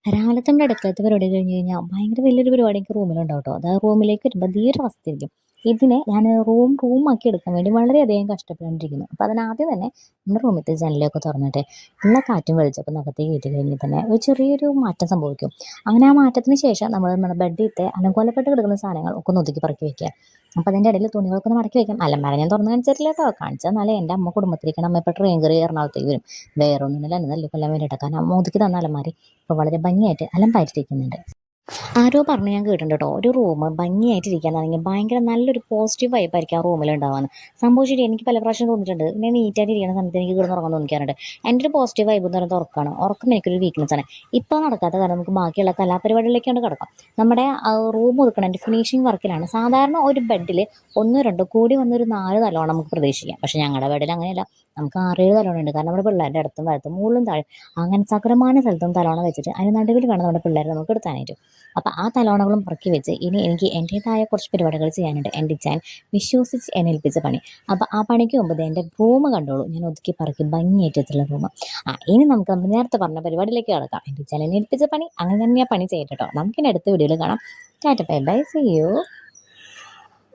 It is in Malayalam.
രാവിലത്തെ നമ്മുടെ അടുക്കളത്തെ പരിപാടി കഴിഞ്ഞ് കഴിഞ്ഞാൽ ഭയങ്കര വലിയൊരു പരിപാടി എനിക്ക് റൂമിലുണ്ടാവും കേട്ടോ. അത് ആ റൂമിലേക്ക് വരുമ്പോൾ തീരെ അവസ്ഥയായിരിക്കും. ഇതിനെ ഞാൻ റൂമാക്കി എടുക്കാൻ വേണ്ടി വളരെയധികം കഷ്ടപ്പെട്ടുകൊണ്ടിരിക്കുന്നു. അപ്പോൾ അതിനാദ്യം തന്നെ നമ്മുടെ റൂമിലത്തെ ജനലൊക്കെ തുറന്നിട്ട് എല്ലാ കാറ്റും വെളിച്ചൊക്കെ അകത്തേക്ക് കയറ്റി കഴിഞ്ഞാൽ തന്നെ ഒരു ചെറിയൊരു മാറ്റം സംഭവിക്കും. അങ്ങനെ ആ മാറ്റത്തിന് ശേഷം നമ്മൾ നമ്മുടെ ബെഡിലത്തെ അലങ്കോലപ്പെട്ട് കിടക്കുന്ന സാധനങ്ങൾ ഒക്കെ ഒന്ന് ഒതുക്കി പറക്കി വെക്കുക. അപ്പോൾ അതിൻ്റെ ഇടയിൽ തുണികളൊക്കെ ഒന്ന് മടക്കി വെക്കാം. അലമാര ഞാൻ തുറന്ന് കാണിച്ചിട്ടില്ല കേട്ടോ. കാണിച്ചെന്നാലേ എൻ്റെ അമ്മ കുടുംബത്തിലേക്കാണ്. അമ്മ ഇപ്പോൾ ട്രെയിൻ കയറി എറണാകുളത്തേക്ക് വരും. വേറെ ഒന്നുമില്ല, എന്നെ തല്ലിക്കൊല്ലാൻ വേണ്ടിയിട്ട്. കാരണം അമ്മ ഒതുക്കി തന്ന അലമാര ഇപ്പോൾ വളരെ ഭംഗിയായിട്ട് അലങ്കരിച്ചിരിക്കുന്നുണ്ട്. ആരോ പറഞ്ഞ് ഞാൻ കേട്ടിട്ടുണ്ട് കേട്ടോ, ഒരു റൂം ഭംഗിയായിട്ടിരിക്കാന്നാണെങ്കിൽ ഭയങ്കര നല്ലൊരു പോസിറ്റീവ് വൈബായിരിക്കും ആ റൂമിൽ ഉണ്ടാവാന്ന്. സംഭവം ശരി, എനിക്ക് പല പ്രാവശ്യം തോന്നിയിട്ടുണ്ട്. പിന്നെ നീറ്റായിട്ട് ഇരിക്കുന്ന സമയത്ത് എനിക്ക് കിടന്ന് ഉറങ്ങാൻ തോന്നിക്കാറുണ്ട്. എൻ്റെ ഒരു പോസിറ്റീവ് വൈബ് എന്ന് പറയുന്നത് ഉറക്കമാണ്. ഉറക്കം എനിക്കൊരു വീക്ക്നെസ് ആണ്. ഇപ്പോൾ നടക്കാത്ത കാരണം നമുക്ക് ബാക്കിയുള്ള കലാപരിപാടികളിലേക്കാണ് കിടക്കാം. നമ്മുടെ റൂം ഒതുക്കണതിൻ്റെ ഫിനിഷിംഗ് വർക്കിലാണ്. സാധാരണ ഒരു ബെഡിൽ ഒന്നോ രണ്ടോ കൂടി വന്നൊരു 4 തലോണം നമുക്ക് പ്രതീക്ഷിക്കാം. പക്ഷേ ഞങ്ങളുടെ ബെഡിൽ അങ്ങനെയല്ല, നമുക്ക് 6-7 തലോണമുണ്ട്. കാരണം നമ്മുടെ പിള്ളേരുടെ അടുത്തും വലത്തും മുകളിലും താഴെ അങ്ങനെ സകലമാന സ്ഥലത്തും തലോണം വെച്ചിട്ട് അതിന് നടുവിൽ വേണം നമ്മുടെ പിള്ളേരെ നമുക്ക് എടുത്താനായിട്ട്. അപ്പോൾ ആ തലോണകളും പറക്കി വെച്ച് ഇനി എനിക്ക് എൻ്റേതായ കുറച്ച് പരിപാടികൾ ചെയ്യാനുണ്ട്. എൻ്റെ ഞാൻ വിശ്വസിച്ച് എന്നെ ഏൽപ്പിച്ച പണി. അപ്പോൾ ആ പണിക്ക് മുമ്പ് ദേ എൻ്റെ റൂം കണ്ടോളൂ. ഞാൻ ഒതുക്കി പറക്കി ഭംഗിയായിട്ട് വെച്ചിട്ടുള്ള റൂം. ഇനി നമുക്ക് നമ്മൾ നേരത്തെ പറഞ്ഞ പരിപാടിയിലേക്ക് കിടക്കാം. എൻ്റെ ഞാൻ എന്നെ ഏൽപ്പിച്ച പണി അങ്ങനെ തന്നെ ആ പണി ചെയ്യട്ടെ കേട്ടോ. നമുക്കിനി അടുത്ത വീഡിയോയിൽ കാണാം. Tata bye bye, see U.